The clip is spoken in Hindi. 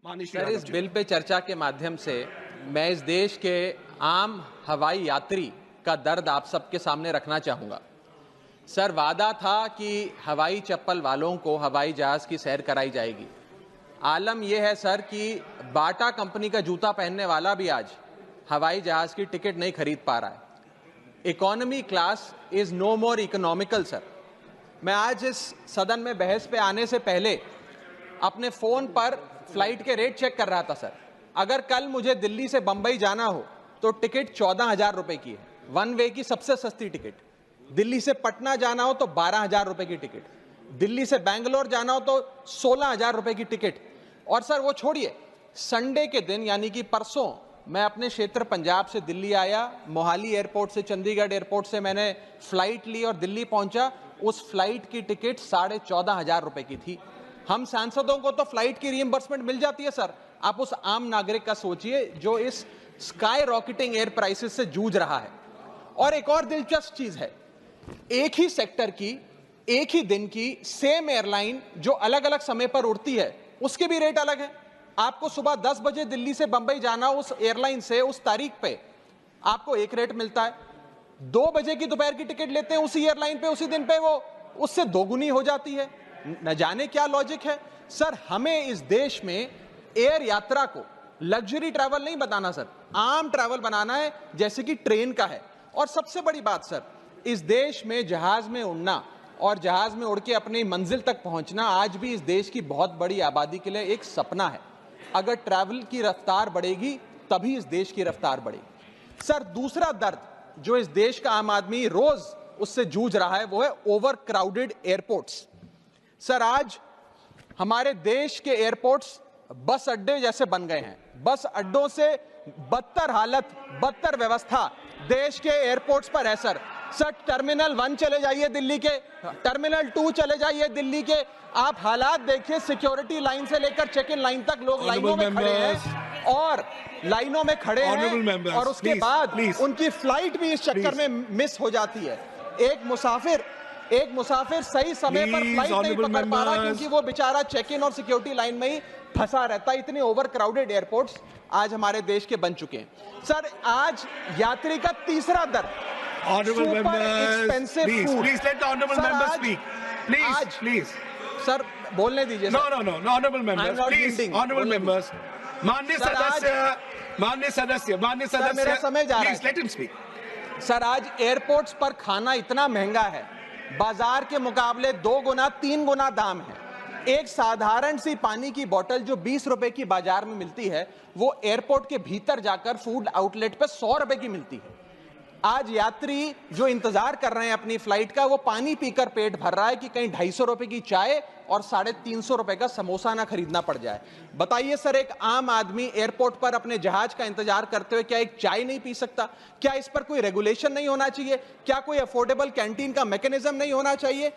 सर, इस बिल पे चर्चा के माध्यम से मैं इस देश के आम हवाई यात्री का दर्द आप सबके सामने रखना चाहूंगा। सर, वादा था कि हवाई चप्पल वालों को हवाई जहाज की सैर कराई जाएगी। आलम यह है सर कि बाटा कंपनी का जूता पहनने वाला भी आज हवाई जहाज की टिकट नहीं खरीद पा रहा है। Economy class is no more economical sir. मैं आज इस सदन में बहस पे आने से पहले अपने फोन पर फ्लाइट के रेट चेक कर रहा था सर। अगर कल मुझे दिल्ली से बंबई जाना हो तो टिकट 14,000 रुपए की है, वन वे की सबसे सस्ती टिकट। दिल्ली से पटना जाना हो तो 12,000 रुपए की टिकट, दिल्ली से बैंगलोर जाना हो तो 16,000 रुपए की टिकट। और सर वो छोड़िए, संडे के दिन यानी कि परसों मैं अपने क्षेत्र पंजाब से दिल्ली आया, मोहाली एयरपोर्ट से चंडीगढ़ एयरपोर्ट से मैंने फ्लाइट ली और दिल्ली पहुंचा। उस फ्लाइट की टिकट 14,500 रुपए की थी। हम सांसदों को तो फ्लाइट की रीइंबर्समेंट मिल जाती है सर, आप उस आम नागरिक का सोचिए जो इस स्काई रॉकेटिंग एयर प्राइसेस से जूझ रहा है। और एक और दिलचस्प चीज है, एक ही सेक्टर की एक ही दिन की सेम एयरलाइन जो अलग अलग समय पर उड़ती है उसके भी रेट अलग है। आपको सुबह 10 बजे दिल्ली से बंबई जाना, उस एयरलाइन से उस तारीख पे आपको एक रेट मिलता है। 2 बजे की दोपहर की टिकट लेते हैं उसी एयरलाइन पे, उसी दिन पे वो उससे दोगुनी हो जाती है। न जाने क्या लॉजिक है सर। हमें इस देश में एयर यात्रा को लग्जरी ट्रैवल नहीं बनाना सर, आम ट्रैवल बनाना है जैसे कि ट्रेन का है। और सबसे बड़ी बात सर, इस देश में जहाज में उड़ना और जहाज में उड़ के अपनी मंजिल तक पहुंचना आज भी इस देश की बहुत बड़ी आबादी के लिए एक सपना है। अगर ट्रैवल की रफ्तार बढ़ेगी तभी इस देश की रफ्तार बढ़ेगी। सर, दूसरा दर्द जो इस देश का आम आदमी रोज उससे जूझ रहा है वो है ओवर क्राउडेड एयरपोर्ट्स। सर, आज हमारे देश के एयरपोर्ट्स बस अड्डे जैसे बन गए हैं। बस अड्डों से बदतर हालत, बदतर व्यवस्था देश के एयरपोर्ट्स पर है सर। सर, टर्मिनल 1 चले जाइए दिल्ली के, टर्मिनल 2 चले जाइए दिल्ली के, आप हालात देखिए। सिक्योरिटी लाइन से लेकर चेक इन लाइन तक लोग लाइनों में खड़े हैं और लाइनों में खड़े हैं और उसके बाद उनकी फ्लाइट भी इस चक्कर में मिस हो जाती है। एक मुसाफिर सही समय पर फ्लाइट नहीं पकड़ पा रहा क्योंकि वो बेचारा चेक इन और सिक्योरिटी लाइन में ही फंसा रहता है। इतने ओवर क्राउडेड एयरपोर्ट्स आज हमारे देश के बन चुके हैं। सर, आज यात्री का तीसरा दर super expensive food. Please let the honorable member speak. Please. Sir, बोलने दीजिए। No, honorable members. Please, honorable members. माननीय सदस्य, मेरा समय जा रहा है। Please let him speak. Sir, आज एयरपोर्ट्स पर खाना इतना महंगा है, बाजार के मुकाबले 2 गुना 3 गुना दाम है। एक साधारण सी पानी की बोतल जो 20 रुपए की बाजार में मिलती है वो एयरपोर्ट के भीतर जाकर फूड आउटलेट पर 100 रुपए की मिलती है। आज यात्री जो इंतजार कर रहे हैं अपनी फ्लाइट का, वो पानी पीकर पेट भर रहा है कि कहीं 250 रुपए की चाय और 350 रुपए का समोसा ना खरीदना पड़ जाए। बताइए सर, एक आम आदमी एयरपोर्ट पर अपने जहाज का इंतजार करते हुए क्या एक चाय नहीं पी सकता? क्या इस पर कोई रेगुलेशन नहीं होना चाहिए? क्या कोई अफोर्डेबल कैंटीन का मैकेनिज्म नहीं होना चाहिए?